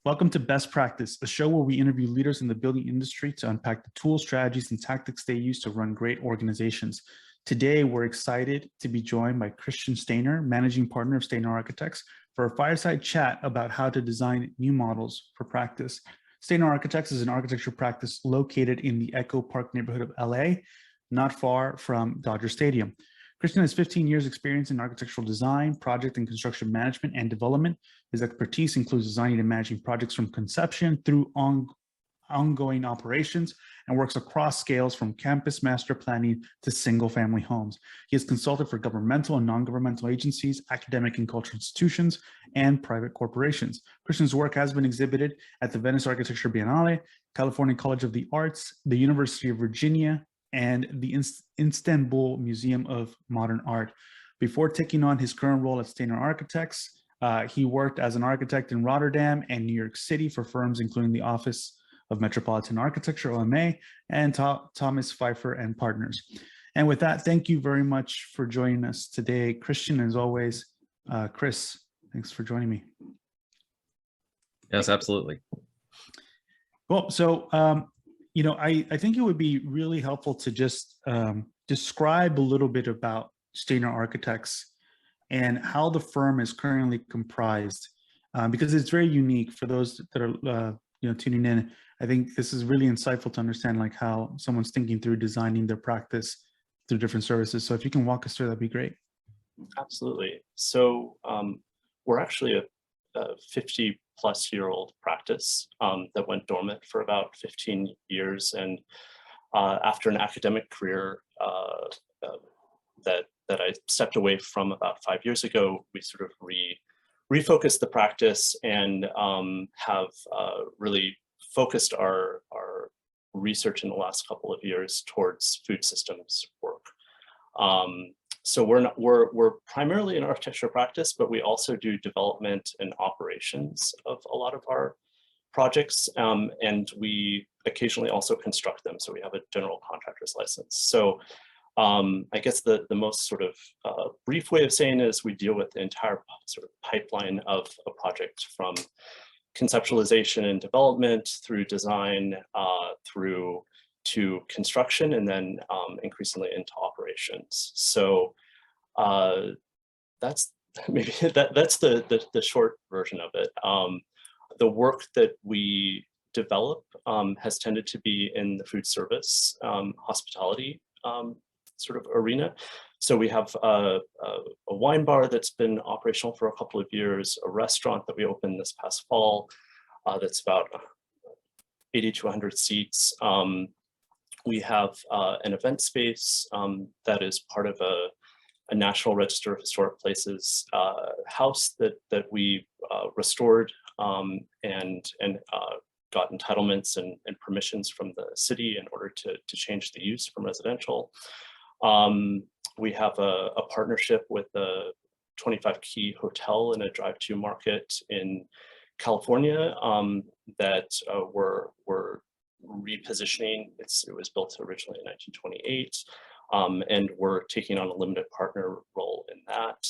Welcome to Best Practice, a show where we interview leaders in the building industry to unpack the tools, strategies, and tactics they use to run great organizations. Today, we're excited to be joined by Christian Stayner, Managing Partner of Stayner Architects, for a fireside chat about how to design new models for practice. Stayner Architects is an architecture practice located in the Echo Park neighborhood of LA, not far from Dodger Stadium. Christian has 15 years experience in architectural design, project and construction management and development. His expertise includes designing and managing projects from conception through ongoing operations, and works across scales from campus master planning to single-family homes. He has consulted for governmental and non-governmental agencies, academic and cultural institutions, and private corporations. Christian's work has been exhibited at the Venice Architecture Biennale, California College of the Arts, the University of Virginia, and the Istanbul Museum of Modern Art. Before taking on his current role at Stayner Architects, he worked as an architect in Rotterdam and New York City for firms including the Office of Metropolitan Architecture, OMA, and Thomas Pfeiffer and Partners. And with that, thank you very much for joining us today. Christian, as always. Chris, thanks for joining me. Yes, absolutely. Cool. So, I think it would be really helpful to just describe a little bit about Stayner Architects and how the firm is currently comprised, because it's very unique for those that are tuning in. I think this is really insightful to understand like how someone's thinking through designing their practice through different services. So if you can walk us through, that'd be great. Absolutely. So we're actually a 50-plus-year-old practice that went dormant for about 15 years. And after an academic career that I stepped away from about 5 years ago, we sort of refocused the practice and have really focused our research in the last couple of years towards food systems work. So we're primarily an architecture practice, but we also do development and operations of a lot of our projects, and we occasionally also construct them. So we have a general contractor's license. So I guess the most sort of brief way of saying is we deal with the entire sort of pipeline of a project, from conceptualization and development through design, through to construction, and then increasingly into operations. So that's maybe that's the short version of it. The work that we develop has tended to be in the food service, hospitality sort of arena. So we have a wine bar that's been operational for a couple of years, a restaurant that we opened this past fall that's about 80 to 100 seats. We have an event space that is part of a National Register of Historic Places house that we restored and got entitlements and permissions from the city in order to change the use from residential. We have a partnership with a 25-key hotel in a drive-to market in California that we're repositioning. It was built originally in 1928, and we're taking on a limited partner role in that.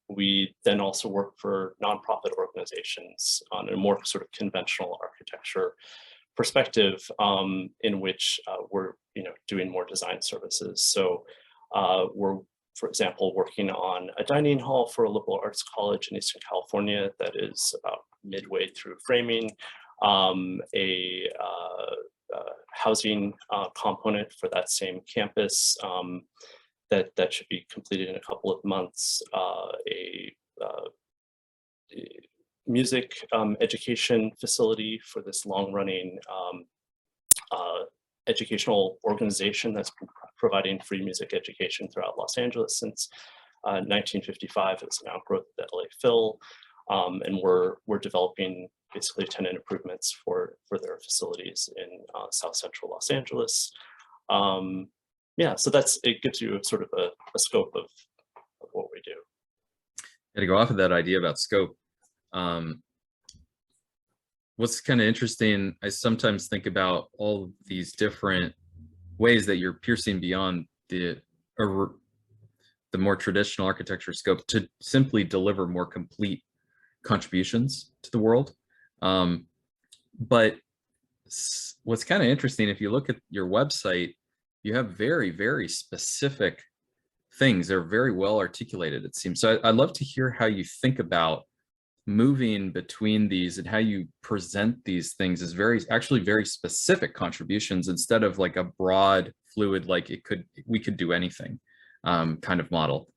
We then also work for nonprofit organizations on a more sort of conventional architecture perspective, in which we're doing more design services. So we're, for example, working on a dining hall for a liberal arts college in Eastern California that is about midway through framing, a housing component for that same campus that should be completed in a couple of months, a music education facility for this long-running educational organization that's been providing free music education throughout Los Angeles since 1955. It's an outgrowth of the LA Phil, and we're developing basically tenant improvements for their facilities in South Central Los Angeles. Yeah, so it gives you sort of a scope of what we do. Yeah, to go off of that idea about scope, what's kind of interesting, I sometimes think about all these different ways that you're piercing beyond the more traditional architecture scope to simply deliver more complete contributions to the world. But what's kind of interesting, if you look at your website, you have very, very specific things. They're very well articulated, it seems. So I'd love to hear how you think about moving between these and how you present these things as actually very specific contributions instead of like a broad, fluid, like we could do anything kind of model.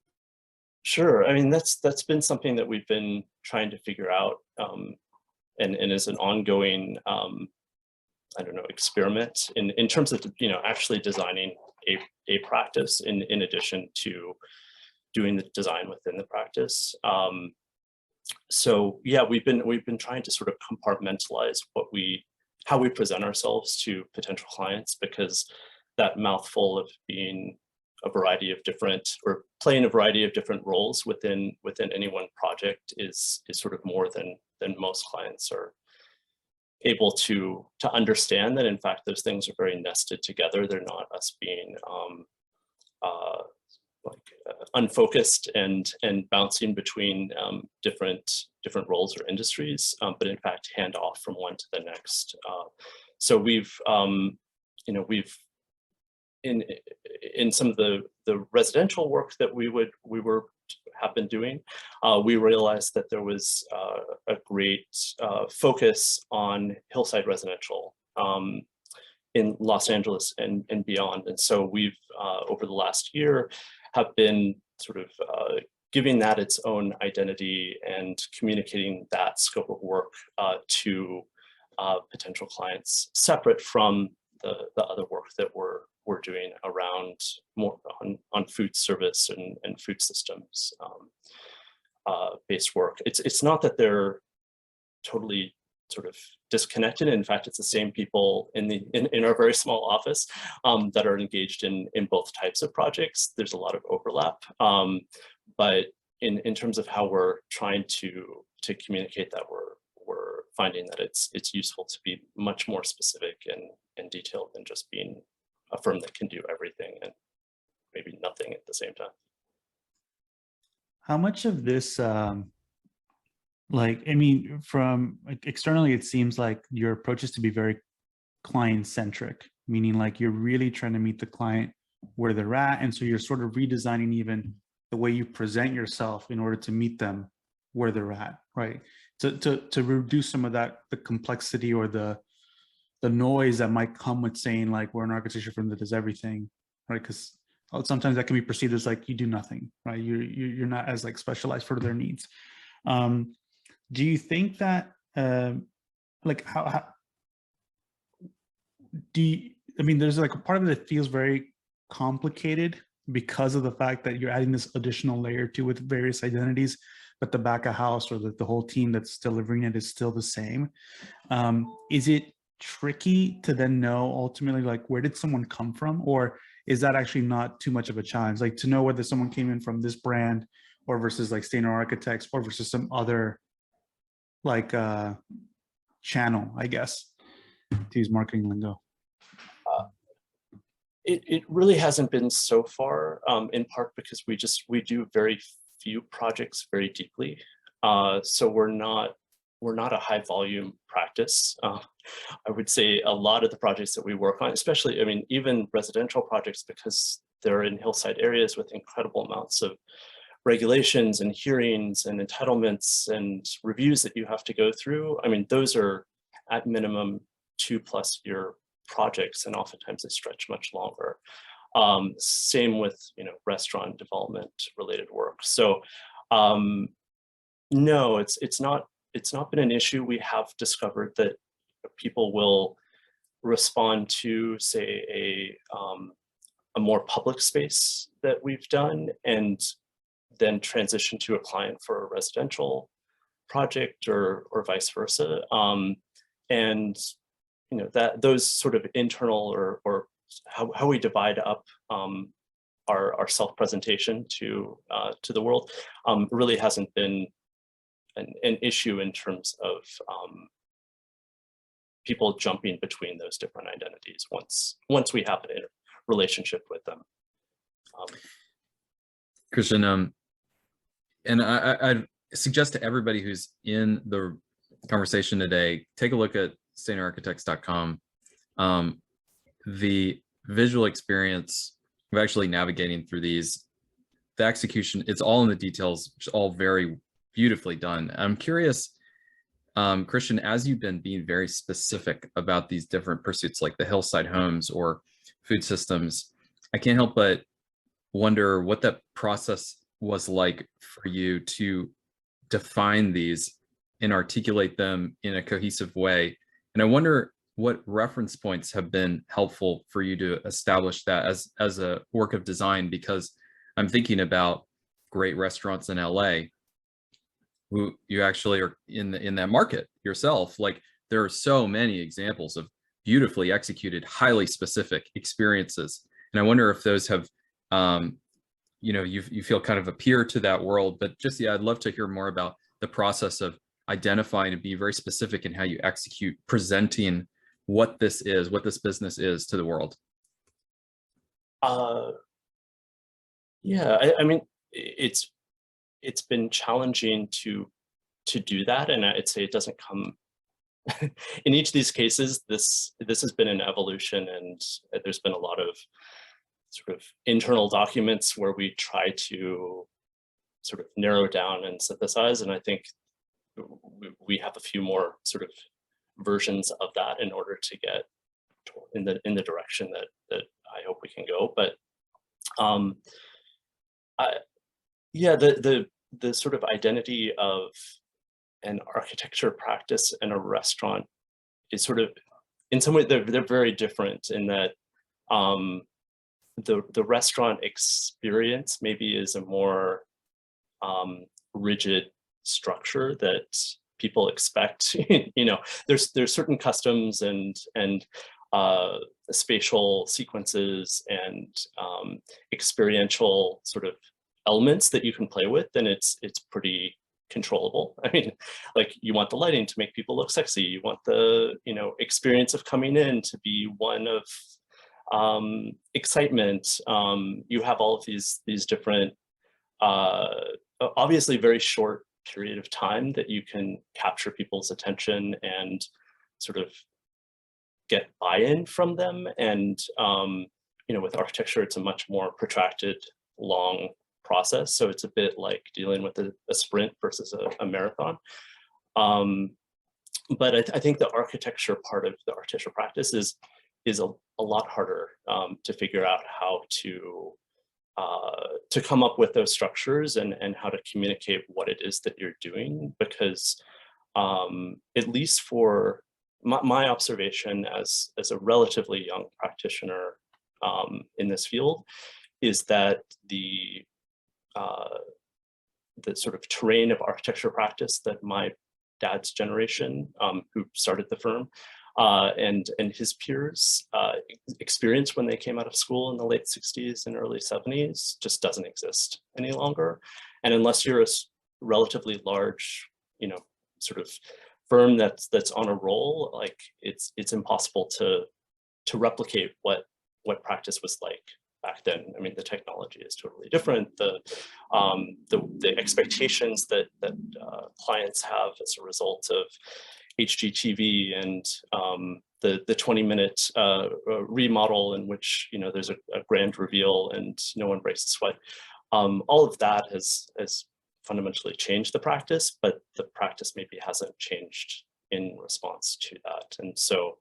Sure. I mean, that's been something that we've been trying to figure out, and is an ongoing, I don't know, experiment in terms of, actually designing a practice in addition to doing the design within the practice. So yeah, we've been trying to sort of compartmentalize how we present ourselves to potential clients, because that mouthful of being a variety of different, or playing a variety of different roles within any one project is sort of more than most clients are able to understand, that in fact those things are very nested together. They're not us being unfocused and bouncing between different roles or industries, but in fact hand off from one to the next. So we've in some of the residential work that we have been doing, we realized that there was a great focus on hillside residential in Los Angeles and beyond. And so we've over the last year have been sort of giving that its own identity and communicating that scope of work to potential clients, separate from the other work that we're doing around more on food service and food systems based work. It's not that they're totally sort of disconnected. In fact, it's the same people in our very small office that are engaged in both types of projects. There's a lot of overlap, but in terms of how we're trying to communicate that, we're finding that it's useful to be much more specific and detailed than just being a firm that can do everything and maybe nothing at the same time. How much of this, like, I mean, from like externally, it seems like your approach is to be very client-centric, meaning like you're really trying to meet the client where they're at. And so you're sort of redesigning even the way you present yourself in order to meet them where they're at, right? To reduce some of that, the complexity or the noise that might come with saying like, we're an architecture firm that does everything, right? Because sometimes that can be perceived as like you do nothing, right? You're not as like specialized for their needs. Do you think that like how do you, I mean, there's like a part of it that feels very complicated because of the fact that you're adding this additional layer to with various identities, but the back of house or the whole team that's delivering it is still the same. Is it tricky to then know ultimately like where did someone come from, or is that actually not too much of a challenge, like to know whether someone came in from this brand or versus like Stayner Architects or versus some other like channel, I guess, to use marketing lingo? It really hasn't been so far, in part because we do very few projects very deeply. So we're not a high volume practice. I would say a lot of the projects that we work on, especially, I mean, even residential projects, because they're in hillside areas with incredible amounts of regulations and hearings and entitlements and reviews that you have to go through. I mean, those are at minimum 2+ year projects, and oftentimes they stretch much longer. Same with, restaurant development related work. So no, it's not been an issue. We have discovered that people will respond to, say, a more public space that we've done and then transition to a client for a residential project or vice versa. And that those sort of internal or how we divide up our self-presentation to the world really hasn't been an issue in terms of people jumping between those different identities once we have a relationship with them. Christian, and I'd suggest to everybody who's in the conversation today, take a look at StaynerArchitects.com. The visual experience of actually navigating through these, the execution, it's all in the details, it's all very beautifully done. I'm curious, Christian, as you've been being very specific about these different pursuits like the hillside homes or food systems, I can't help but wonder what that process was like for you to define these and articulate them in a cohesive way. And I wonder what reference points have been helpful for you to establish that as a work of design, because I'm thinking about great restaurants in LA who you actually are in that market yourself. Like, there are so many examples of beautifully executed, highly specific experiences. And I wonder if those have, you know, you feel kind of appear to that world, but just, yeah, I'd love to hear more about the process of identifying and be very specific in how you execute presenting what this is, what this business is to the world. Yeah, I mean, it's been challenging to do that, and I'd say it doesn't come in each of these cases. This has been an evolution, and there's been a lot of sort of internal documents where we try to sort of narrow down and synthesize, and I think we have a few more sort of versions of that in order to get in the direction that I hope we can go. But yeah, the sort of identity of an architecture practice and a restaurant is sort of, in some way, they're very different in that the restaurant experience maybe is a more rigid structure that people expect. You know, there's certain customs and spatial sequences and experiential sort of elements that you can play with, and it's pretty controllable. I mean, like, you want the lighting to make people look sexy, you want the, you know, experience of coming in to be one of excitement. You have all of these different obviously very short period of time that you can capture people's attention and sort of get buy-in from them. And you know, with architecture, it's a much more protracted, long process. So it's a bit like dealing with a sprint versus a marathon. But I think the architecture part of the architecture practice is a lot harder to figure out how to come up with those structures and how to communicate what it is that you're doing, because at least for my observation as a relatively young practitioner in this field is that the sort of terrain of architecture practice that my dad's generation, who started the firm, and his peers experienced when they came out of school in the late 60s and early 70s just doesn't exist any longer. And unless you're a relatively large, you know, sort of firm that's on a roll, like, it's impossible to replicate what practice was like back then. I mean, the technology is totally different. The expectations that clients have as a result of HGTV and the 20-minute remodel in which, you know, there's a grand reveal and no one breaks a sweat. All of that has fundamentally changed the practice, but the practice maybe hasn't changed in response to that. And so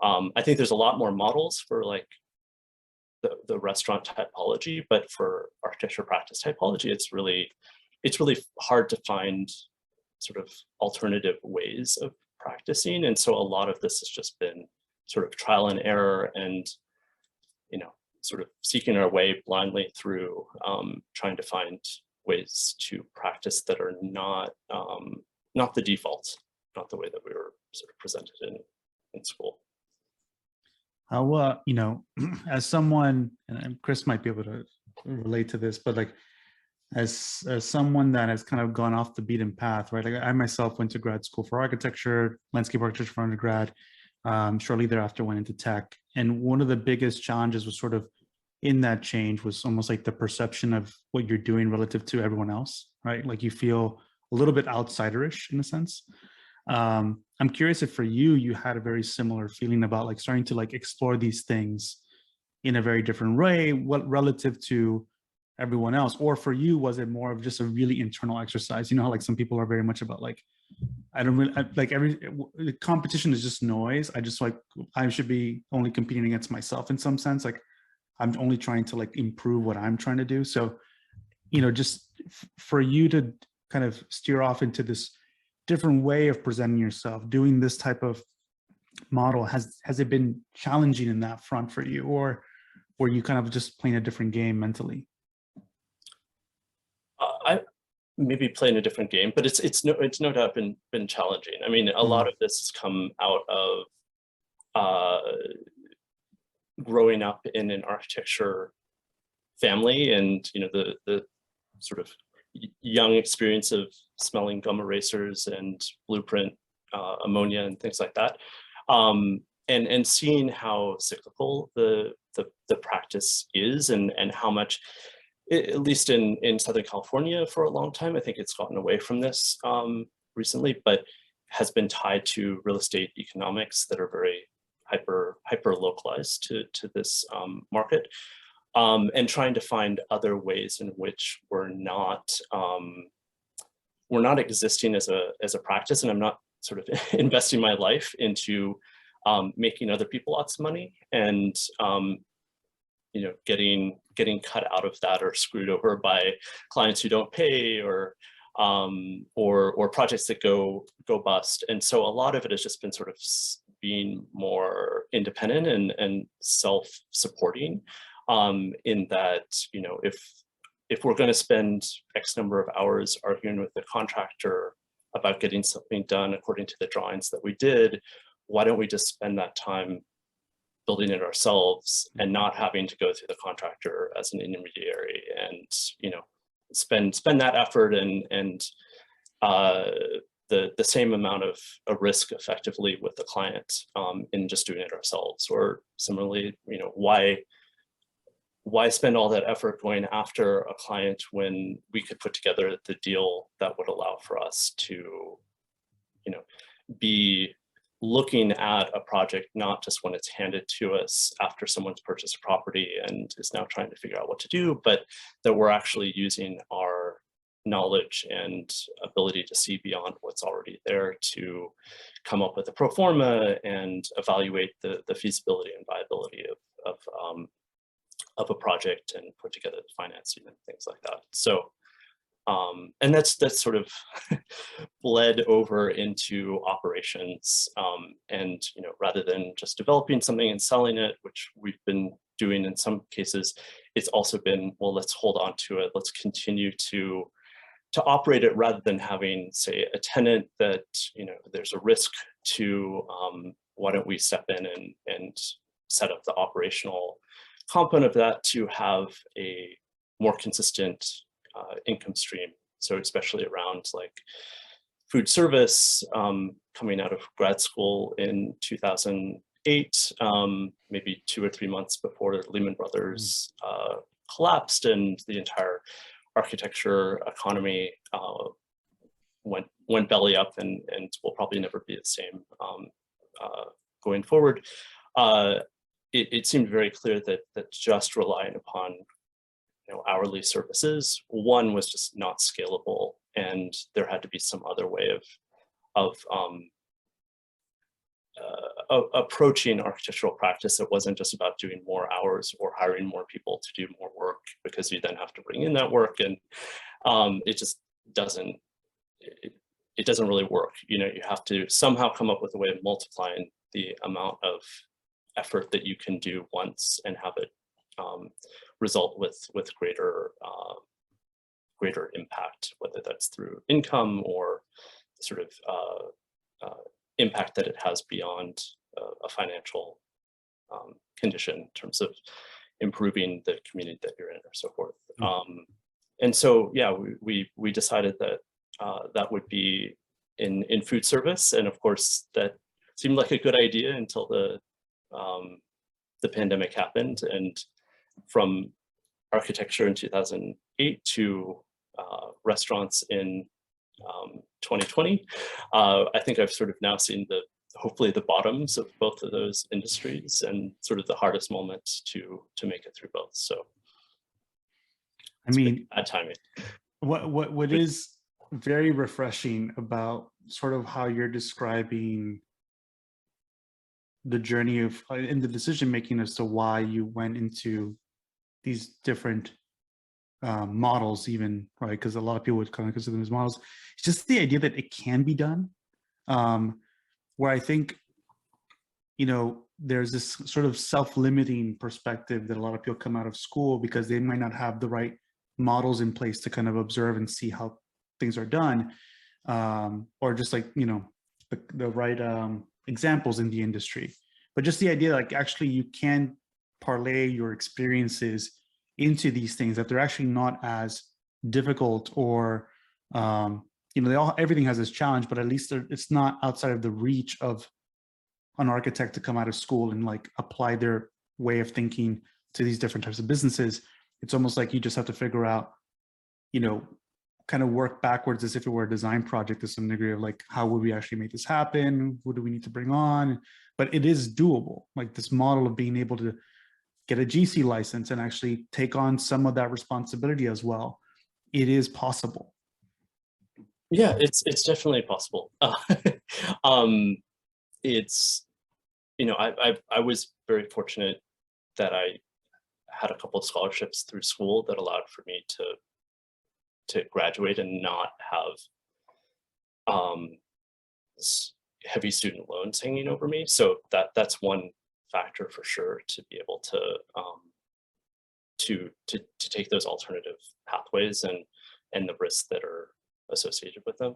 I think there's a lot more models for, like, the restaurant typology, but for architecture practice typology, it's really hard to find sort of alternative ways of practicing. And so a lot of this has just been sort of trial and error and, you know, sort of seeking our way blindly through trying to find ways to practice that are not the default, not the way that we were sort of presented in school. How, you know, as someone, and Chris might be able to relate to this, but like, as someone that has kind of gone off the beaten path, right? Like, I myself went to grad school for architecture, landscape architecture for undergrad. Shortly thereafter went into tech. And one of the biggest challenges was sort of in that change was almost like the perception of what you're doing relative to everyone else, right? Like, you feel a little bit outsiderish in a sense. I'm curious if for you, you had a very similar feeling about like starting to like explore these things in a very different way, what relative to everyone else, or for you, was it more of just a really internal exercise? You know how like some people are very much about like, I don't really like the competition is just noise. I just like, I should be only competing against myself in some sense. Like I'm only trying to like improve what I'm trying to do. So, you know, just for you to kind of steer off into this different way of presenting yourself, doing this type of model, has it been challenging in that front for you, or were you kind of just playing a different game mentally? I maybe playing a different game, but it's no doubt been challenging. I mean, a lot of this has come out of growing up in an architecture family, and you know the sort of young experience of smelling gum erasers and blueprint ammonia and things like that, and seeing how cyclical the practice is, and how much, at least in Southern California for a long time, I think it's gotten away from this recently, but has been tied to real estate economics that are very hyper localized to this market, and trying to find other ways in which we're not existing as a practice, and I'm not sort of investing my life into making other people lots of money, and you know, getting cut out of that or screwed over by clients who don't pay, or projects that go bust. And so a lot of it has just been sort of being more independent and self-supporting, in that, you know, if we're going to spend X number of hours arguing with the contractor about getting something done according to the drawings that we did, why don't we just spend that time building it ourselves and not having to go through the contractor as an intermediary, and you know, spend that effort and the same amount of a risk effectively with the client, in just doing it ourselves. Or similarly, you know, why spend all that effort going after a client when we could put together the deal that would allow for us to, you know, be looking at a project not just when it's handed to us after someone's purchased a property and is now trying to figure out what to do, but that we're actually using our knowledge and ability to see beyond what's already there to come up with a pro forma and evaluate the feasibility and viability of a project and put together the financing and things like that. So and that's sort of bled over into operations, and you know, rather than just developing something and selling it, which we've been doing in some cases, it's also been, well, let's hold on to it, let's continue to operate it, rather than having, say, a tenant that, you know, there's a risk to, why don't we step in and set up the operational component of that to have a more consistent income stream. So especially around like food service, coming out of grad school in 2008, maybe 2 or 3 months before Lehman Brothers collapsed and the entire architecture economy went belly up, and will probably never be the same going forward. It seemed very clear that just relying upon, you know, hourly services, one, was just not scalable, and there had to be some other way of approaching architectural practice that wasn't just about doing more hours or hiring more people to do more work, because you then have to bring in that work, and it just doesn't really work. You know, you have to somehow come up with a way of multiplying the amount of effort that you can do once and have it result with greater impact, whether that's through income or sort of impact that it has beyond a financial condition in terms of improving the community that you're in, or so forth. And so, yeah, we decided that that would be in food service, and of course that seemed like a good idea until the pandemic happened, and from architecture in 2008 to restaurants in 2020. I think I've sort of now seen hopefully the bottoms of both of those industries and sort of the hardest moments to make it through both. So I mean, bad timing. What is very refreshing about sort of how you're describing the journey of in the decision making as to why you went into these different models, even, right? Because a lot of people would kind of consider them as models. It's just the idea that it can be done, where I think, you know, there's this sort of self-limiting perspective that a lot of people come out of school because they might not have the right models in place to kind of observe and see how things are done, or just like, you know, the right examples in the industry. But just the idea, like, actually you can parlay your experiences into these things, that they're actually not as difficult, or you know, everything has this challenge, but at least it's not outside of the reach of an architect to come out of school and like apply their way of thinking to these different types of businesses. It's almost like you just have to figure out, you know, kind of work backwards as if it were a design project to some degree of like, how would we actually make this happen? Who do we need to bring on? But it is doable. Like this model of being able to get a GC license and actually take on some of that responsibility as well. It is possible. Yeah, it's definitely possible. It's, you know, I was very fortunate that I had a couple of scholarships through school that allowed for me to graduate and not have heavy student loans hanging over me. So that's one factor for sure, to be able to take those alternative pathways and the risks that are associated with them.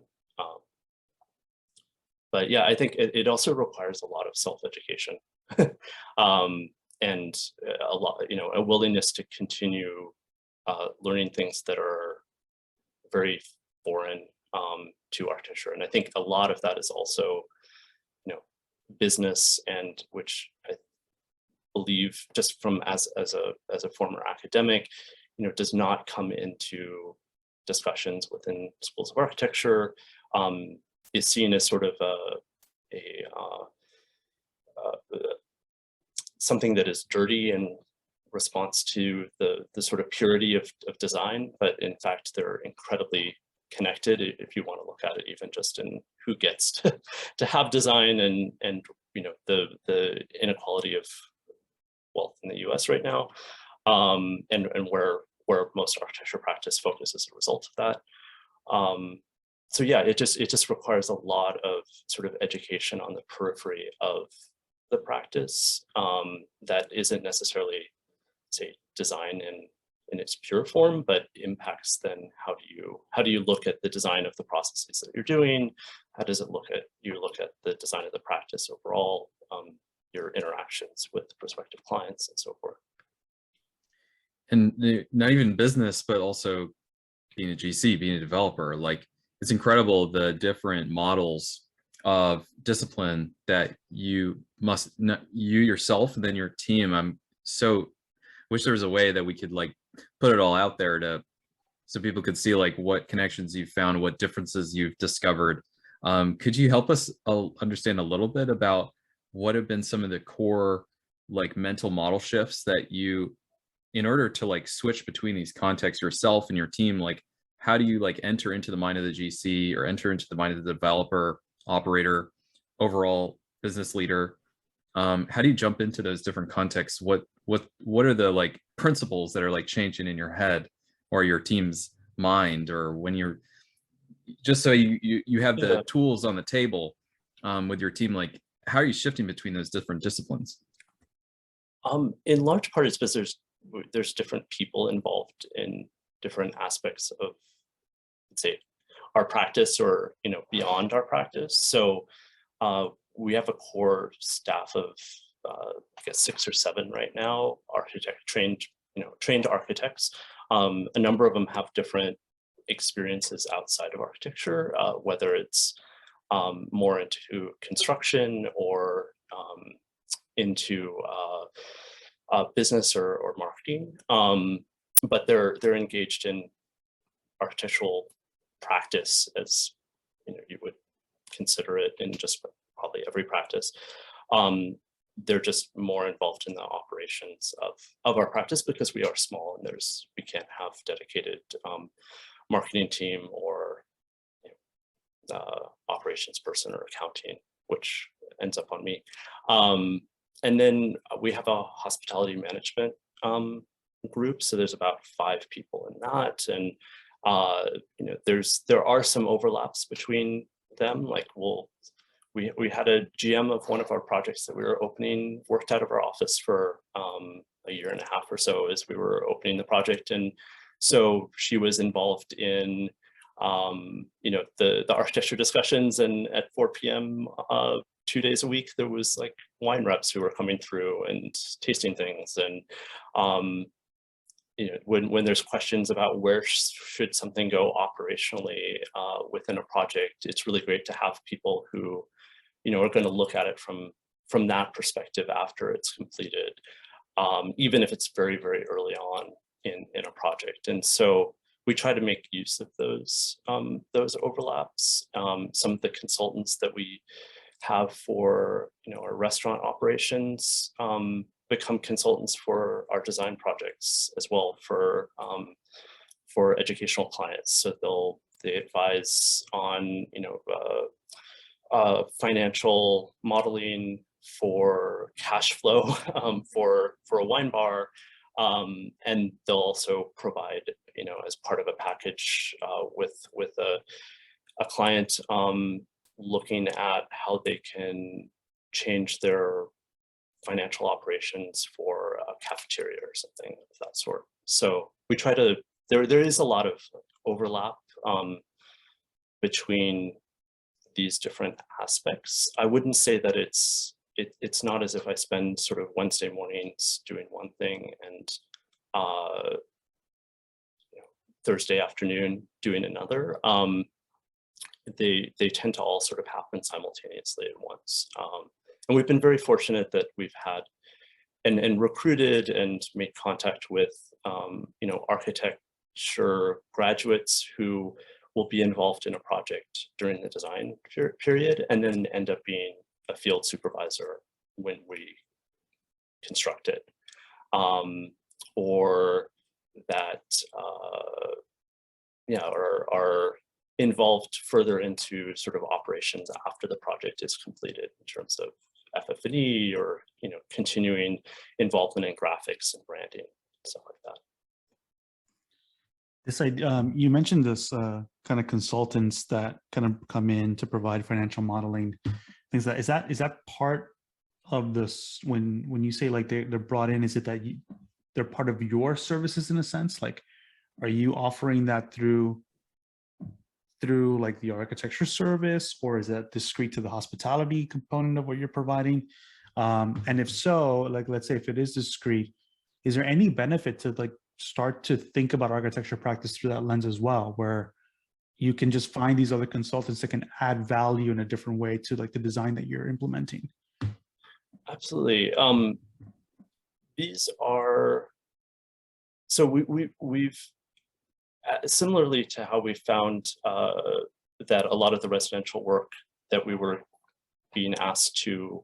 But yeah, I think it also requires a lot of self-education, and a lot, you know, a willingness to continue learning things that are very foreign to architecture. And I think a lot of that is also, you know, business, and which I believe, just from as a former academic, you know, does not come into discussions within schools of architecture. Is seen as sort of something that is dirty in response to the sort of purity of design, but in fact they're incredibly connected if you want to look at it even just in who gets to have design, and you know, the inequality of wealth in the US right now, and where most architecture practice focuses as a result of that. So yeah, it just requires a lot of sort of education on the periphery of the practice, that isn't necessarily, say, design in its pure form, but impacts then how do you look at the design of the processes that you're doing? How does it look at the design of the practice overall, your interactions with prospective clients and so forth. And not even business, but also being a GC, being a developer, like it's incredible the different models of discipline that you yourself and then your team. I'm so wish there was a way that we could like put it all out there so people could see like what connections you've found, what differences you've discovered. Could you help us understand a little bit about what have been some of the core like mental model shifts that you, in order to like switch between these contexts yourself and your team, like how do you like enter into the mind of the GC or enter into the mind of the developer, operator, overall business leader? How do you jump into those different contexts? What are the like principles that are like changing in your head or your team's mind, or when you're just so you have the tools on the table with your team, like how are you shifting between those different disciplines? In large part, it's because there's different people involved in different aspects of, let's say, our practice, or you know, beyond our practice. So we have a core staff of I guess 6 or 7 right now, trained architects. A number of them have different experiences outside of architecture, whether it's more into construction or into business or marketing, but they're engaged in architectural practice as you would consider it in just probably every practice. They're just more involved in the operations of our practice because we are small and we can't have dedicated marketing team or operations person or accounting, which ends up on me. And then we have a hospitality management group. So there's about 5 people in that. And, there are some overlaps between them. Like we had a GM of one of our projects that we were opening, worked out of our office for a year and a half or so as we were opening the project. And so she was involved in, the architecture discussions, and at 4 p.m. 2 days a week, there was like wine reps who were coming through and tasting things. And, when there's questions about where should something go operationally within a project, it's really great to have people who, are going to look at it from that perspective after it's completed, even if it's very, very early on in a project. And so we try to make use of those overlaps. Some of the consultants that we have for our restaurant operations become consultants for our design projects as well for educational clients. So they advise on financial modeling for cash flow for a wine bar, and they'll also provide as part of a package with a client looking at how they can change their financial operations for a cafeteria or something of that sort. So we try to, there is a lot of overlap between these different aspects. I wouldn't say that it's not as if I spend sort of Wednesday mornings doing one thing and Thursday afternoon doing another. They tend to all sort of happen simultaneously at once. And we've been very fortunate that we've had and recruited and made contact with architecture graduates who will be involved in a project during the design period and then end up being a field supervisor when we construct it, or that are involved further into sort of operations after the project is completed in terms of FF&E or continuing involvement in graphics and branding, stuff like that. This idea, you mentioned this kind of consultants that kind of come in to provide financial modeling, things that is that part of this when you say like they're brought in, is it that they're part of your services in a sense? Like, are you offering that through like the architecture service, or is that discrete to the hospitality component of what you're providing? And if so, like, let's say if it is discrete, is there any benefit to like start to think about architecture practice through that lens as well, where you can just find these other consultants that can add value in a different way to like the design that you're implementing? Absolutely. These are, so we've similarly to how we found that a lot of the residential work that we were being asked to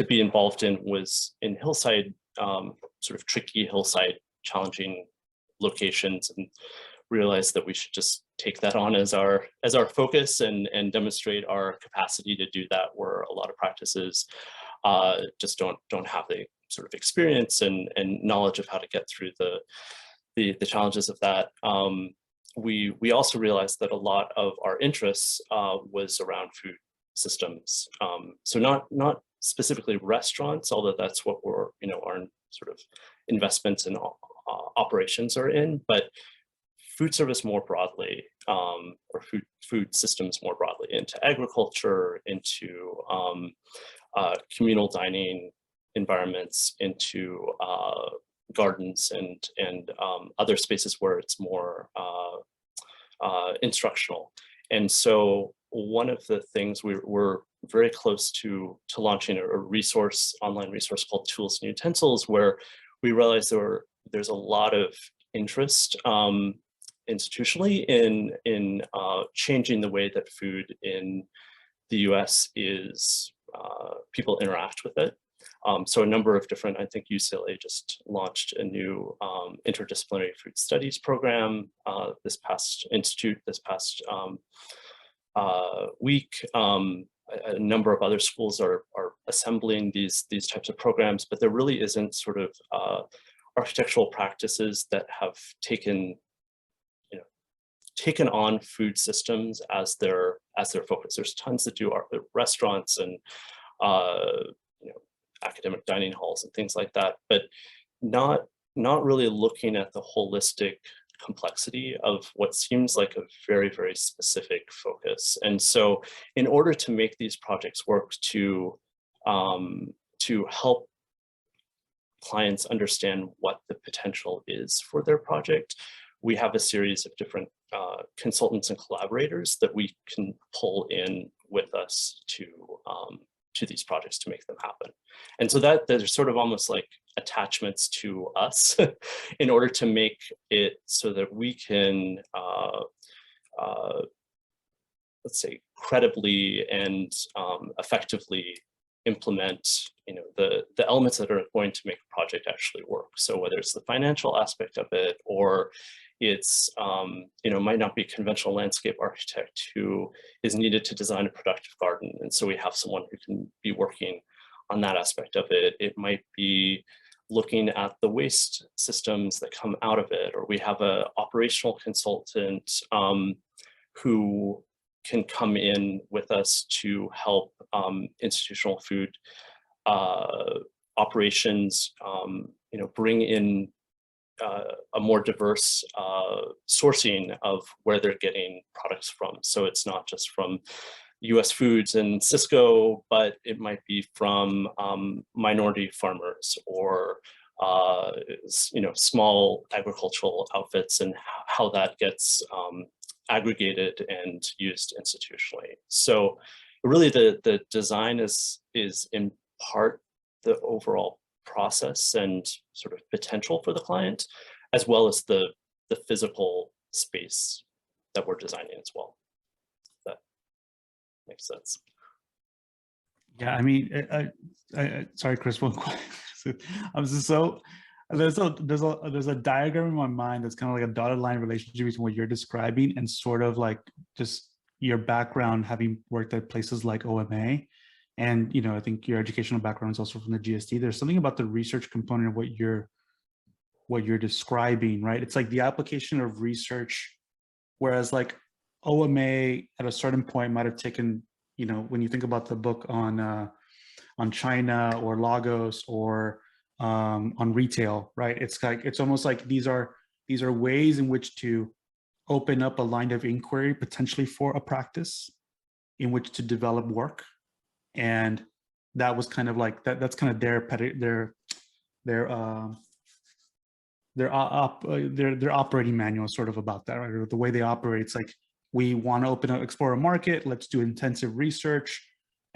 be involved in was in hillside, sort of tricky hillside, challenging locations, and realized that we should just take that on as our focus and demonstrate our capacity to do that, where a lot of practices just don't have the sort of experience and knowledge of how to get through the challenges of that. We also realized that a lot of our interests was around food systems. So not specifically restaurants, although that's what our sort of investments and operations are in, but food service more broadly, or food systems more broadly, into agriculture, into communal dining environments, into gardens and other spaces where it's more instructional. And so one of the things we're very close to launching a online resource called Tools and Utensils, where we realized there's a lot of interest institutionally in changing the way that food in the US is, people interact with it. So a number of different, I think UCLA just launched a new interdisciplinary food studies program this past week. A number of other schools are assembling these types of programs, but there really isn't sort of architectural practices that have taken on food systems as their focus. There's tons that do restaurants and academic dining halls and things like that, but not really looking at the holistic complexity of what seems like a very, very specific focus. And so in order to make these projects work, to help clients understand what the potential is for their project, we have a series of different consultants and collaborators that we can pull in with us to these projects to make them happen. And so that there's sort of almost like attachments to us in order to make it so that we can, let's say, credibly and effectively implement, the elements that are going to make a project actually work. So whether it's the financial aspect of it, or it's, might not be a conventional landscape architect who is needed to design a productive garden. And so we have someone who can be working on that aspect of it. It might be looking at the waste systems that come out of it, or we have an operational consultant who can come in with us to help institutional food operations, bring in a more diverse sourcing of where they're getting products from. So it's not just from US Foods and Cisco, but it might be from minority farmers or small agricultural outfits, and how that gets aggregated and used institutionally. So really the design is in part the overall process and sort of potential for the client, as well as the physical space that we're designing as well. If that makes sense. Yeah, I mean, sorry, Chris. One question. I'm just so there's a diagram in my mind that's kind of like a dotted line relationship between what you're describing and sort of like just your background, having worked at places like OMA. And, I think your educational background is also from the GSD. There's something about the research component of what you're describing, right? It's like the application of research, whereas like OMA at a certain point might have taken, when you think about the book on China or Lagos or on retail, right? It's almost like these are ways in which to open up a line of inquiry potentially for a practice in which to develop work. And that was kind of like that's kind of their operating manual sort of about that, right? Or the way they operate. It's like, we want to explore a market, let's do intensive research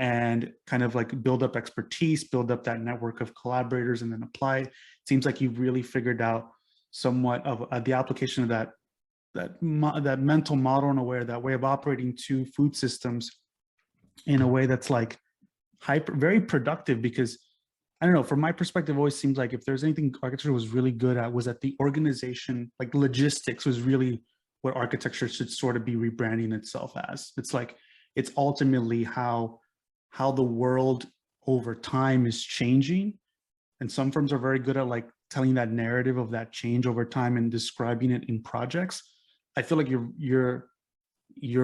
and kind of like build up expertise, build up that network of collaborators, and then apply. It seems like you've really figured out somewhat of the application of that mental model, in a way, that way of operating to food systems in a way that's like very productive. Because I don't know, from my perspective, it always seems like if there's anything architecture was really good at, was that the organization, like logistics, was really what architecture should sort of be rebranding itself as. It's like, it's ultimately how the world over time is changing. And some firms are very good at like telling that narrative of that change over time and describing it in projects. I feel like you're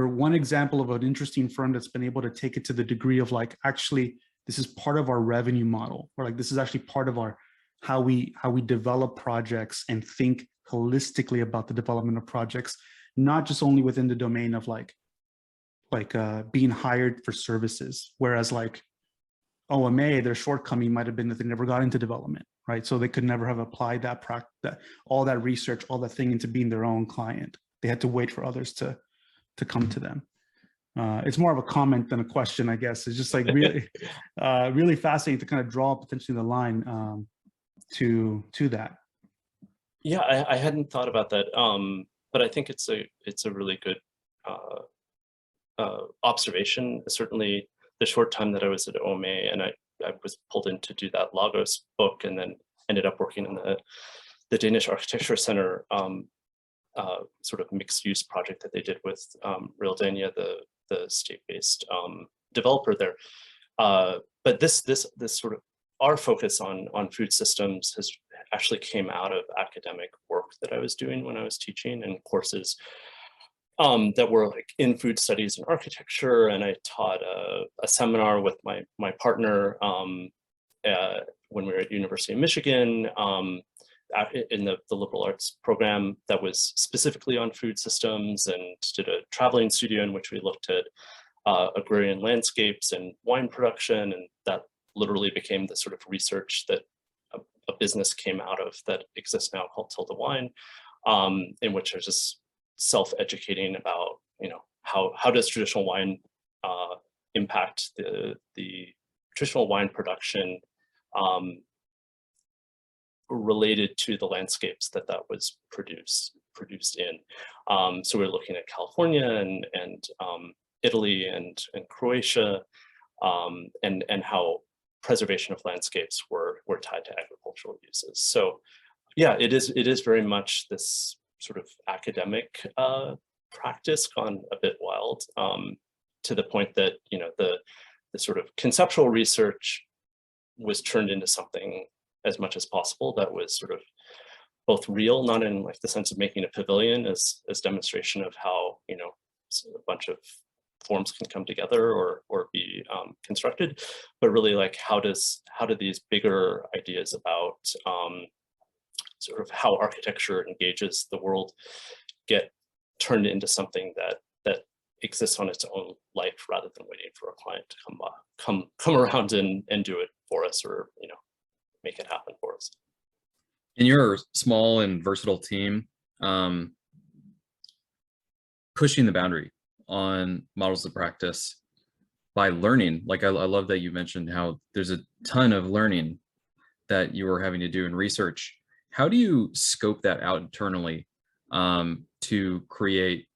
one example of an interesting firm that's been able to take it to the degree of like, actually, this is part of our revenue model, or like, this is actually part of our, how we develop projects and think holistically about the development of projects, not just only within the domain of like being hired for services. Whereas like OMA, their shortcoming might have been that they never got into development, right? So they could never have applied all that research, all that thing into being their own client. They had to wait for others to come to them. It's more of a comment than a question, I guess. It's just like really, really fascinating to kind of draw potentially the line to that. Yeah, I hadn't thought about that. but I think it's a really good observation. Certainly, the short time that I was at OMA, and I was pulled in to do that Lagos book, and then ended up working in the Danish Architecture Center sort of mixed use project that they did with Realdania, the state-based developer there. But this sort of our focus on food systems has actually came out of academic work that I was doing when I was teaching, and courses that were like in food studies and architecture. And I taught a seminar with my partner when we were at University of Michigan in the liberal arts program that was specifically on food systems, and did a traveling studio in which we looked at agrarian landscapes and wine production, and that literally became the sort of research that a business came out of that exists now called Tilda Wine, in which I was just self-educating about, you know, how does traditional wine impact the traditional wine production related to the landscapes that was produced in. So we're looking at California and Italy and Croatia, and how preservation of landscapes were tied to agricultural uses. So yeah, it is very much this sort of academic practice gone a bit wild, to the point that, you know, the sort of conceptual research was turned into something as much as possible that was sort of both real, not in like the sense of making a pavilion as demonstration of how, you know, a bunch of forms can come together or be constructed, but really like how do these bigger ideas about sort of how architecture engages the world get turned into something that exists on its own life, rather than waiting for a client to come around and do it for us, or, you know, make it happen for us. In your small and versatile team, pushing the boundary on models of practice by learning, like I love that you mentioned how there's a ton of learning that you were having to do in research. How do you scope that out internally to create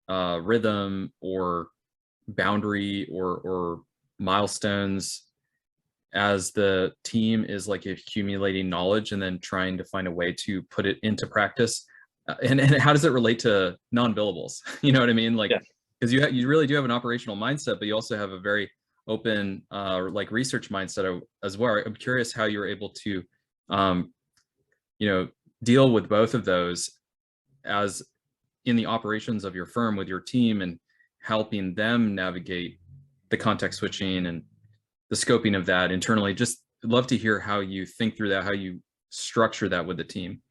rhythm or boundary or milestones as the team is like accumulating knowledge and then trying to find a way to put it into practice? And how does it relate to non-billables? You know what I mean? Like, because you really do have an operational mindset, but you also have a very open like research mindset as well. I'm curious how you're able to you know, deal with both of those as in the operations of your firm with your team, and helping them navigate the context switching and the scoping of that internally. Just love to hear how you think through that, how you structure that with the team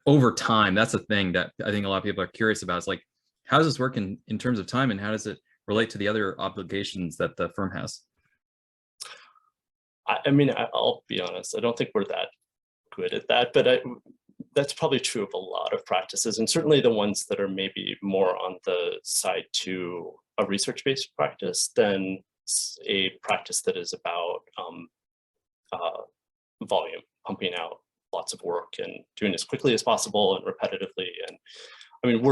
over time. That's a thing that I think a lot of people are curious about. Is like, how does this work in terms of time, and how does it relate to the other obligations that the firm has? I mean, I'll be honest, I don't think we're that good at that, but that's probably true of a lot of practices, and certainly the ones that are maybe more on the side to a research-based practice than a practice that is about volume, pumping out lots of work and doing as quickly as possible and repetitively. And I mean,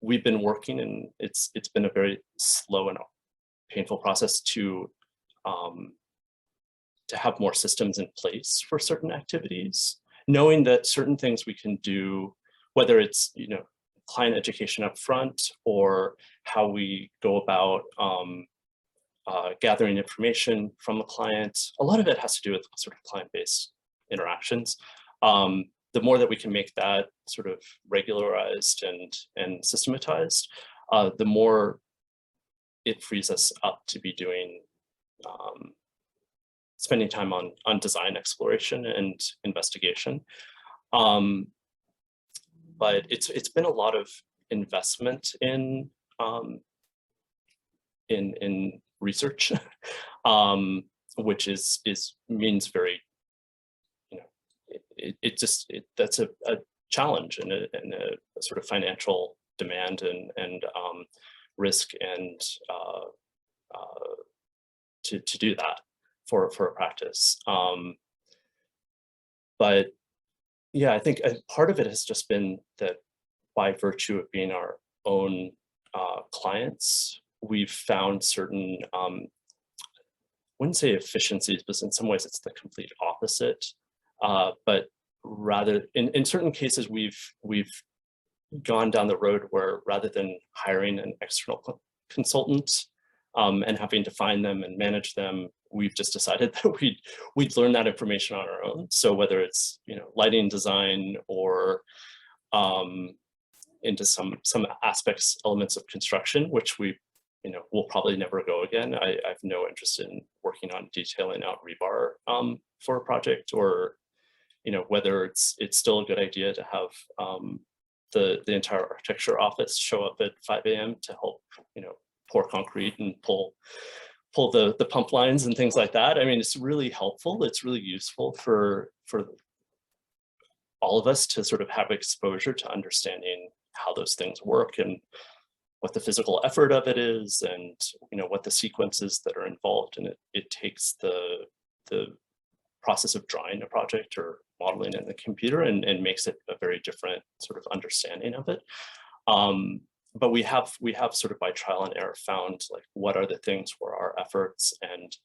we've been working, and it's been a very slow and painful process to have more systems in place for certain activities, knowing that certain things we can do, whether it's, you know, client education up front, or how we go about gathering information from a client. A lot of it has to do with sort of client-based interactions. The more that we can make that sort of regularized and systematized, the more it frees us up to be doing spending time on design exploration and investigation. But it's been a lot of investment in research, which means very, you know, that's a challenge and a sort of financial demand and risk, and to do that for a practice. But yeah, I think part of it has just been that by virtue of being our own clients, we've found certain, wouldn't say efficiencies, but in some ways it's the complete opposite. But rather, in certain cases, we've gone down the road where rather than hiring an external consultant and having to find them and manage them, we've just decided that we'd learn that information on our own. So whether it's, you know, lighting design or into some aspects, elements of construction, which we, you know, will probably never go again. I have no interest in working on detailing out rebar for a project, or, you know, whether it's still a good idea to have the entire architecture office show up at 5 a.m. to help, you know, pour concrete and pull the pump lines and things like that. I mean, it's really helpful. It's really useful for all of us to sort of have exposure to understanding how those things work and what the physical effort of it is, and, you know, what the sequences that are involved in it. It takes the process of drawing a project or modeling in the computer and makes it a very different sort of understanding of it. But we have sort of by trial and error found like what are the things where our efforts and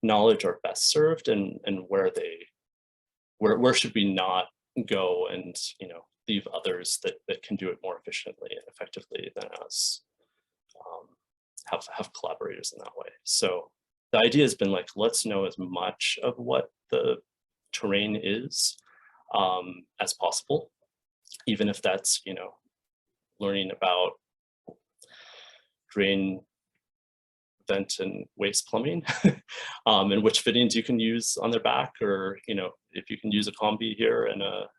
knowledge are best served, and where should we not go and, you know, leave others that can do it more efficiently and effectively than us, have collaborators in that way. So the idea has been like, let's know as much of what the terrain is as possible, even if that's, you know, learning about drain, vent, and waste plumbing, and which fittings you can use on their back, or, you know, if you can use a combi here and a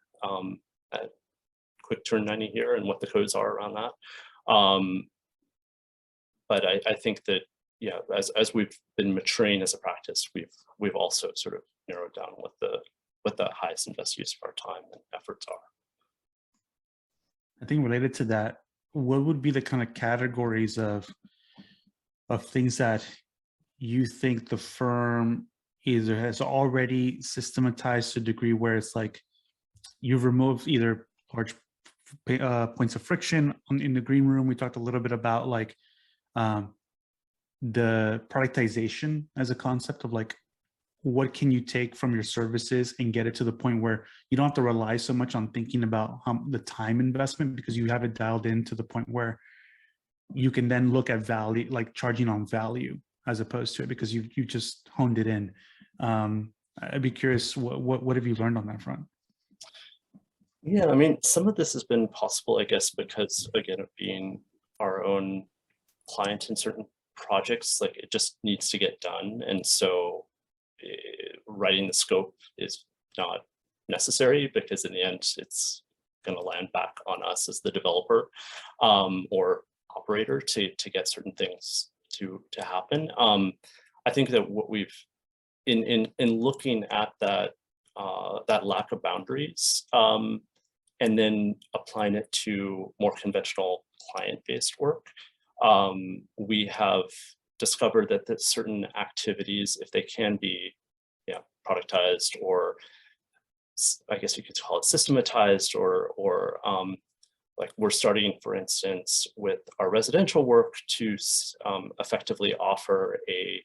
quick turn 90 here, and what the codes are around that. But I think that, yeah, as we've been maturing as a practice, we've also sort of narrowed down what the highest and best use of our time and efforts are. I think related to that, what would be the kind of categories of things that you think the firm either has already systematized to a degree where it's like you've removed either large points of friction in the green room? We talked a little bit about like the productization as a concept of like, what can you take from your services and get it to the point where you don't have to rely so much on thinking about the time investment, because you have it dialed in to the point where you can then look at value, like charging on value as opposed to it, because you just honed it in. I'd be curious, what have you learned on that front? Yeah, I mean, some of this has been possible, I guess, because again, of being our own client in certain projects, like it just needs to get done. And so writing the scope is not necessary, because in the end, it's going to land back on us as the developer or operator to get certain things to happen. I think that what we've in looking at that lack of boundaries and then applying it to more conventional client-based work, we have discovered that certain activities, if they can be, yeah, productized, or I guess you could call it systematized, or like we're starting, for instance, with our residential work to effectively offer a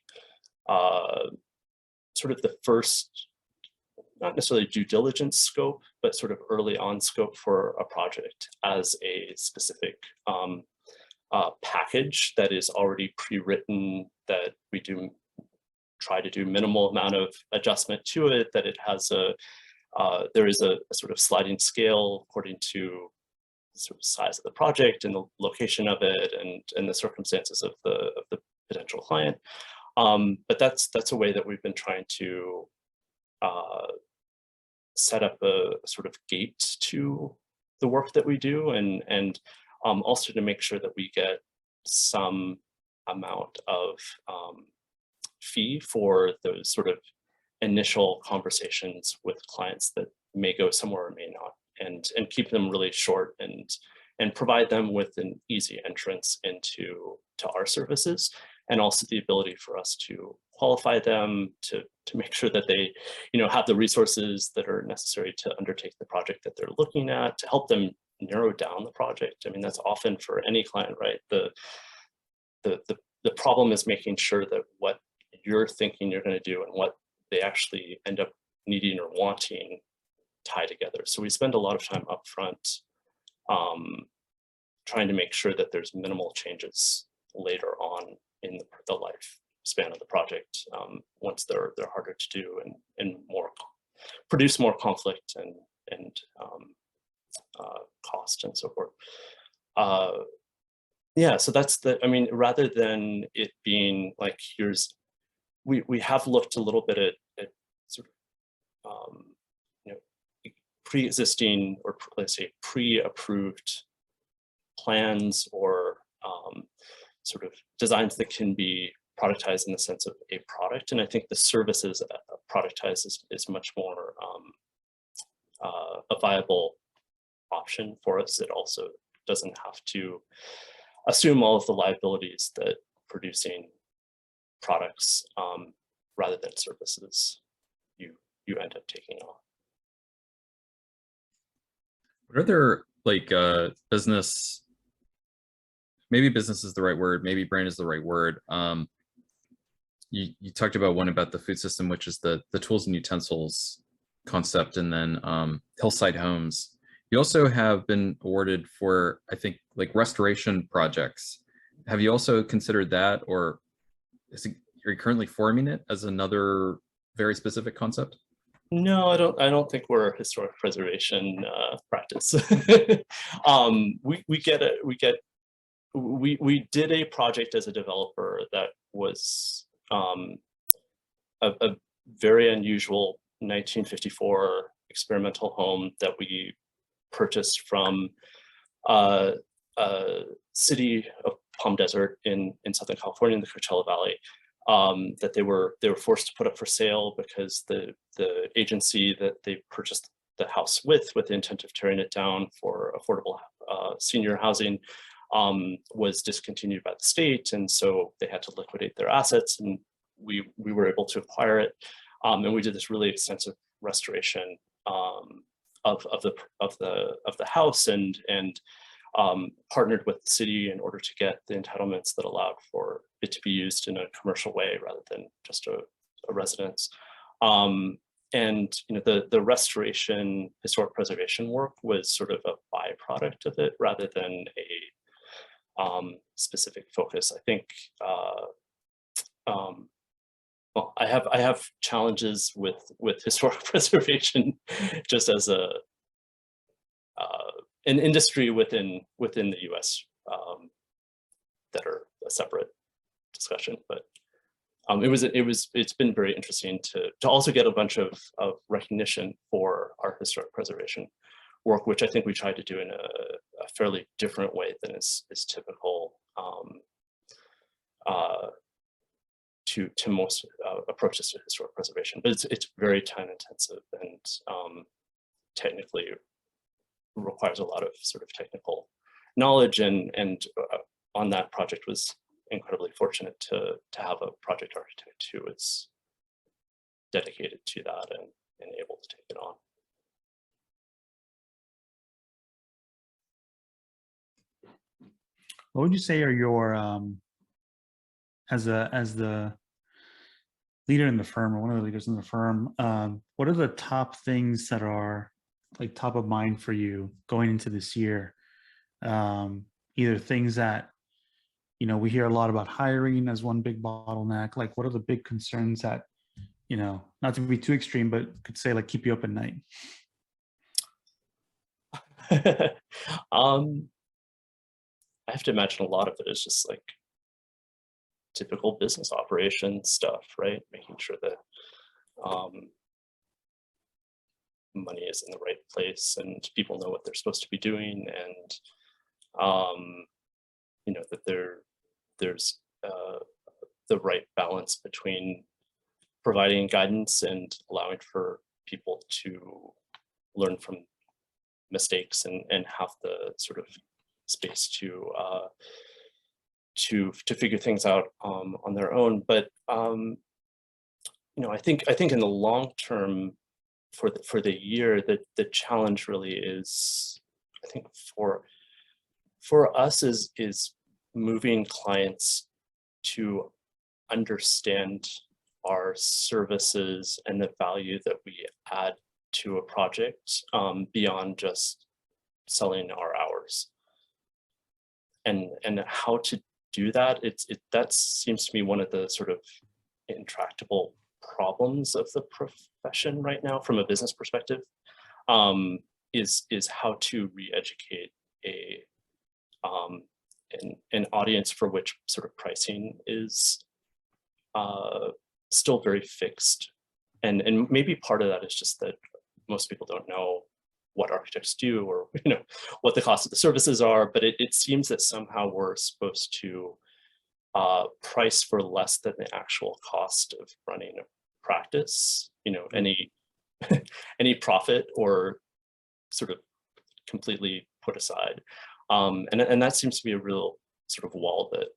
sort of the first, not necessarily due diligence scope, but sort of early on scope for a project as a specific package that is already pre-written, that we try to do minimal amount of adjustment to it, that it has there is a sort of sliding scale according to the sort of size of the project and the location of it and the circumstances of the potential client. But that's a way that we've been trying to set up a sort of gate to the work that we do, and also to make sure that we get some amount of fee for those sort of initial conversations with clients that may go somewhere or may not, and keep them really short and provide them with an easy entrance into our services, and also the ability for us to qualify them, to make sure that they, you know, have the resources that are necessary to undertake the project that they're looking at, to help them narrow down the project. I mean, that's often for any client, right? The problem is making sure that what you're thinking you're going to do and what they actually end up needing or wanting tie together. So we spend a lot of time up front trying to make sure that there's minimal changes later on in the lifespan of the project, once they're harder to do and more produce more conflict and cost and so forth. Yeah, so that's I mean, rather than it being like, we have looked a little bit at sort of, you know, pre-existing, or let's say pre-approved plans, or sort of designs that can be productized in the sense of a product. And I think the services productized is much more a viable option for us. It also doesn't have to assume all of the liabilities that producing products rather than services you end up taking on. What other like business, maybe business is the right word, maybe brand is the right word. You talked about one about the food system, which is the tools and utensils concept, and then Hillside Homes. You also have been awarded for, I think, like restoration projects. Have you also considered that, or are you currently forming it as another very specific concept? No, I don't think we're a historic preservation practice. We did a project as a developer that was a very unusual 1954 experimental home that we purchased from a city of Palm Desert in Southern California in the Coachella Valley, that they were forced to put up for sale because the agency that they purchased the house with the intent of tearing it down for affordable senior housing was discontinued by the state, and so they had to liquidate their assets, and we were able to acquire it, and we did this really extensive restoration of the house, and partnered with the city in order to get the entitlements that allowed for it to be used in a commercial way rather than just a residence. And you know, the restoration historic preservation work was sort of a byproduct of it rather than a specific focus. I think well, I have challenges with historic preservation just as an industry within the U.S. That are a separate discussion, but it's been very interesting to also get a bunch of recognition for our historic preservation work, which I think we tried to do in a fairly different way than is typical to most approaches to historic preservation. But it's very time intensive and technically requires a lot of sort of technical knowledge, and on that project was incredibly fortunate to have a project architect who was dedicated to that and able to take it on. What would you say are your as the leader in the firm, or one of the leaders in the firm, what are the top things that are like top of mind for you going into this year? Either things that, you know, we hear a lot about hiring as one big bottleneck. Like, what are the big concerns that, you know, not to be too extreme, but could say like keep you up at night? I have to imagine a lot of it is just like typical business operation stuff, right? Making sure that money is in the right place and people know what they're supposed to be doing, and you know, that there's the right balance between providing guidance and allowing for people to learn from mistakes and have the sort of space to figure things out on their own. But you know, I think in the long term, for the year, that the challenge really is I think for us is moving clients to understand our services and the value that we add to a project beyond just selling our hours. And how to do that, that seems to me one of the sort of intractable problems of the profession right now from a business perspective, is how to re-educate an audience for which sort of pricing is still very fixed. And maybe part of that is just that most people don't know what architects do, or what the cost of the services are, but it seems that somehow we're supposed to price for less than the actual cost of running a practice. Any profit or sort of completely put aside, and that seems to be a real sort of wall that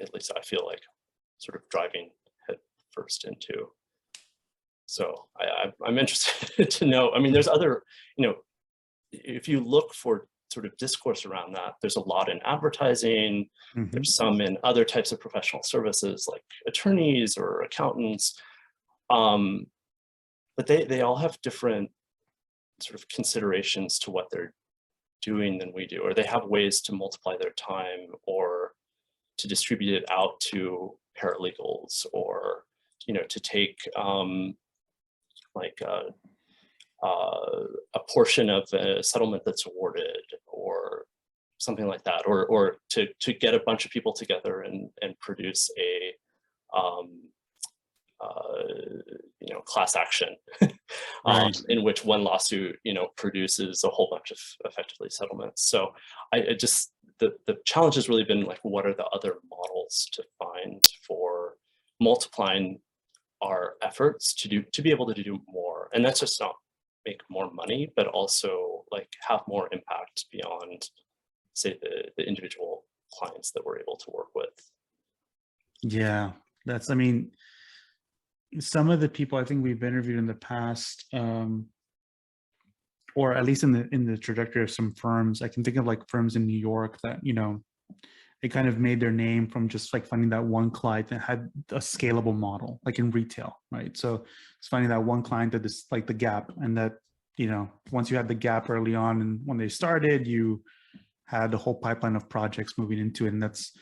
at least I feel like sort of driving head first into. So I'm interested to know, I mean, there's other, if you look for sort of discourse around that, there's a lot in advertising, there's some in other types of professional services like attorneys or accountants, but they all have different sort of considerations to what they're doing than we do, or they have ways to multiply their time or to distribute it out to paralegals, or to take like a portion of a settlement that's awarded or something like that, or to get a bunch of people together and produce a class action Right. in which one lawsuit produces a whole bunch of effectively settlements. So I just the challenge has really been like, what are the other models to find for multiplying our efforts to be able to do more, and that's just not make more money, but also like have more impact beyond, say, the individual clients that we're able to work with. Yeah, I mean, some of the people I think we've interviewed in the past, or at least in the trajectory of some firms, I can think of like firms in New York that, they kind of made their name from just like finding that one client that had a scalable model, like in retail, right? So it's finding that one client that is like the gap, and that, once you had the gap early on and when they started, you had a whole pipeline of projects moving into it. And that's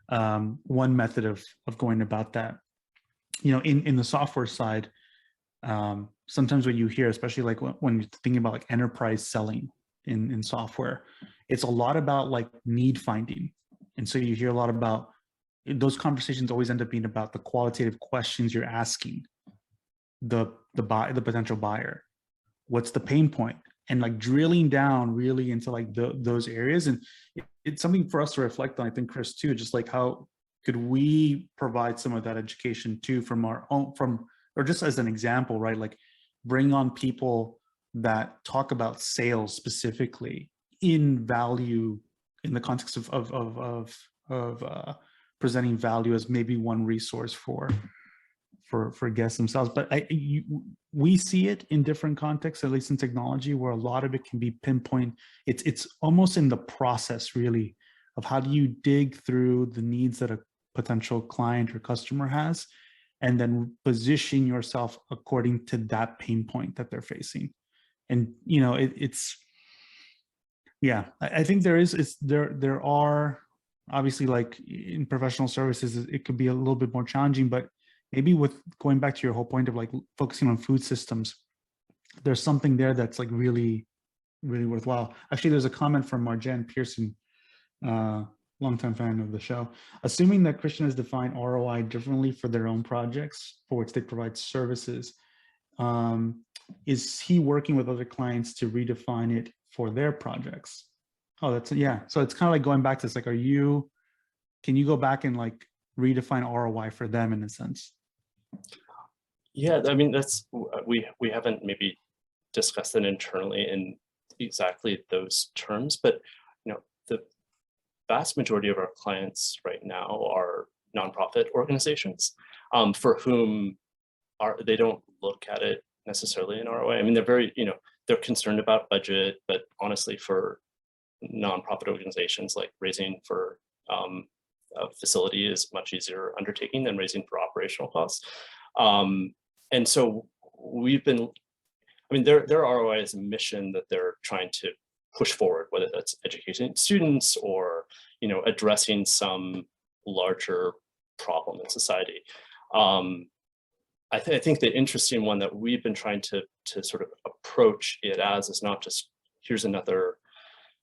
one method of going about that. In the software side, sometimes what you hear, especially like when you're thinking about like enterprise selling in software, it's a lot about like need finding. And so you hear a lot about, those conversations always end up being about the qualitative questions you're asking the potential buyer. What's the pain point? And like drilling down really into like those areas. And it's something for us to reflect on, I think, Chris, too, just like how could we provide some of that education too from our own, or just as an example, right? Like bring on people that talk about sales specifically in value, in the context of presenting value as maybe one resource for guests themselves. But we see it in different contexts, at least in technology, where a lot of it can be pinpoint. It's almost in the process, really, of how do you dig through the needs that a potential client or customer has, and then position yourself according to that pain point that they're facing. And yeah, I think there are obviously, like in professional services, it could be a little bit more challenging, but maybe with going back to your whole point of like focusing on food systems, there's something there that's like really, really worthwhile. Actually, there's a comment from Marjan Pearson, longtime fan of the show. Assuming that Christian has defined ROI differently for their own projects for which they provide services, is he working with other clients to redefine it for their projects? Oh, yeah. So it's kind of like going back to this, like, can you go back and like redefine ROI for them in a sense? Yeah, I mean, we haven't maybe discussed it internally in exactly those terms, but the vast majority of our clients right now are nonprofit organizations, for whom they don't look at it necessarily an ROI. I mean, they're very, they're concerned about budget, but honestly, for nonprofit organizations, like raising for a facility is much easier undertaking than raising for operational costs. And so we've been, I mean, their ROI is a mission that they're trying to push forward, whether that's educating students or, addressing some larger problem in society. I think the interesting one that we've been trying to sort of approach it as is not just, here's another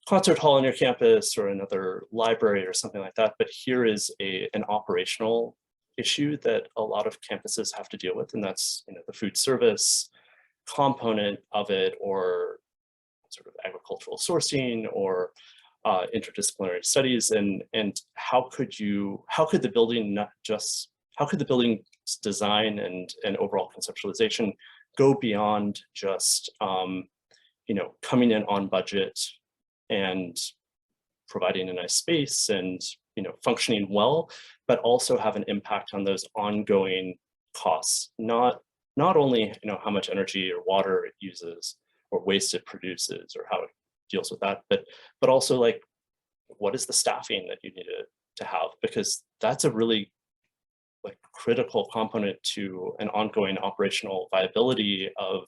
concert hall on your campus or another library or something like that, but here is an operational issue that a lot of campuses have to deal with, and that's the food service component of it, or sort of agricultural sourcing, or interdisciplinary studies, and how could the building's design and overall conceptualization go beyond just coming in on budget and providing a nice space and functioning well, but also have an impact on those ongoing costs, not only how much energy or water it uses or waste it produces or how it deals with that, but also like, what is the staffing that you need to have, because that's a really like critical component to an ongoing operational viability of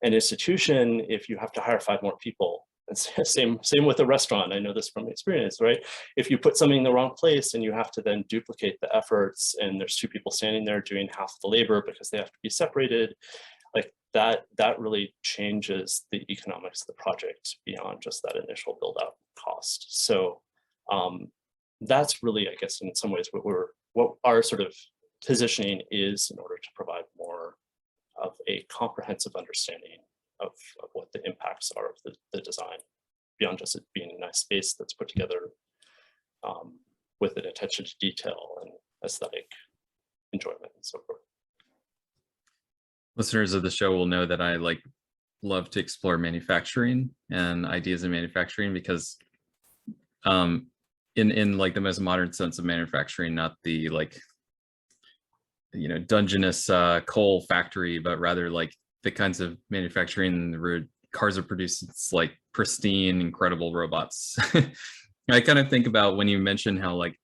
an institution. If you have to hire 5 more people, and same with a restaurant. I know this from experience, right? If you put something in the wrong place and you have to then duplicate the efforts, and there's 2 people standing there doing half the labor because they have to be separated, like that really changes the economics of the project beyond just that initial build out cost. So that's really, I guess, in some ways what our sort of positioning is, in order to provide more of a comprehensive understanding of what the impacts are of the design, beyond just it being a nice space that's put together with an attention to detail and aesthetic enjoyment and so forth. Listeners of the show will know that I love to explore manufacturing and ideas in manufacturing, because in like the most modern sense of manufacturing, not the Dungeness coal factory, but rather like the kinds of manufacturing where cars are produced, it's like pristine, incredible robots. I kind of think about when you mention how like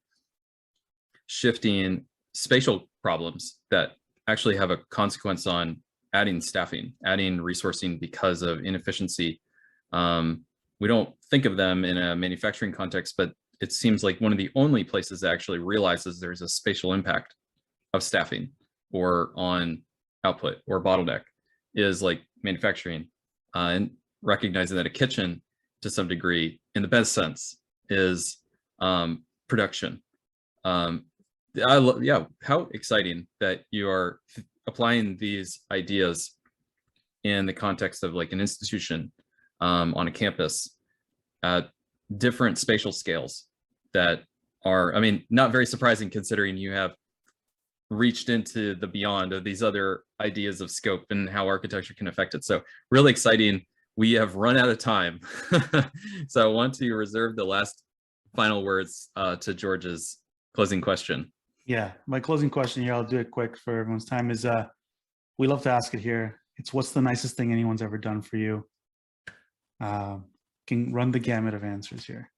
shifting spatial problems that actually have a consequence on adding staffing, adding resourcing because of inefficiency. We don't think of them in a manufacturing context, but it seems like one of the only places that actually realizes there's a spatial impact of staffing or on output or bottleneck is like manufacturing, and recognizing that a kitchen to some degree, in the best sense, is production. Yeah, how exciting that you are applying these ideas in the context of like an institution on a campus at different spatial scales that are, I mean, not very surprising considering you have reached into the beyond of these other ideas of scope and how architecture can affect it. So really exciting. We have run out of time. So I want to reserve the last final words to George's closing question. Yeah, my closing question here, I'll do it quick for everyone's time, is we love to ask it here. It's, what's the nicest thing anyone's ever done for you? Can run the gamut of answers here.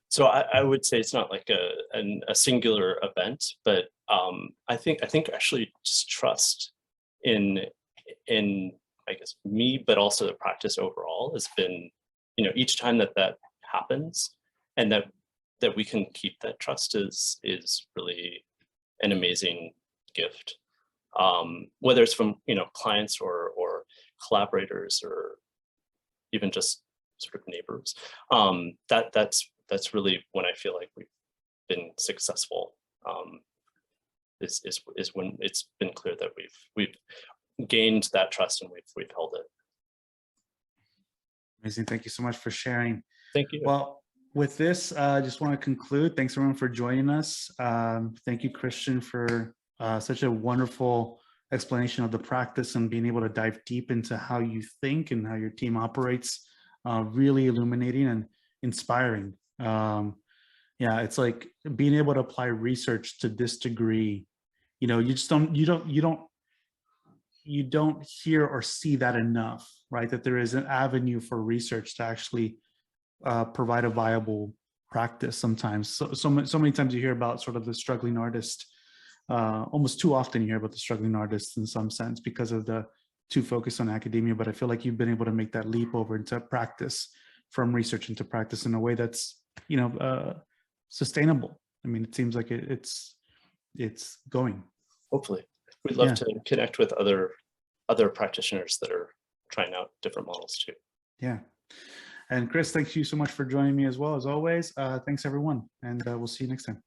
So I would say it's not like a singular event, but I think actually just trust in I guess me, but also the practice overall has been, each time that happens, and that we can keep that trust is really an amazing gift. Whether it's from clients or collaborators or even just sort of neighbors, that's really when I feel like we've been successful. Is when it's been clear that we've gained that trust and we've held it. Amazing. Thank you so much for sharing. Thank you. Well, with this, I just want to conclude. Thanks everyone for joining us. Thank you, Christian, for such a wonderful explanation of the practice and being able to dive deep into how you think and how your team operates. Really illuminating and inspiring. Yeah, it's like being able to apply research to this degree. You just don't you don't hear or see that enough, right? That there is an avenue for research to actually provide a viable practice sometimes. So many times you hear about sort of the struggling artist, almost too often you hear about the struggling artist in some sense because of the too focused on academia, but I feel like you've been able to make that leap over into practice, from research into practice in a way that's, you know, sustainable. I mean, it seems like it's going. Hopefully. We'd love Yeah. to connect with other practitioners that are trying out different models too. Yeah. And Chris, thank you so much for joining me as well, as always. Thanks everyone, and we'll see you next time.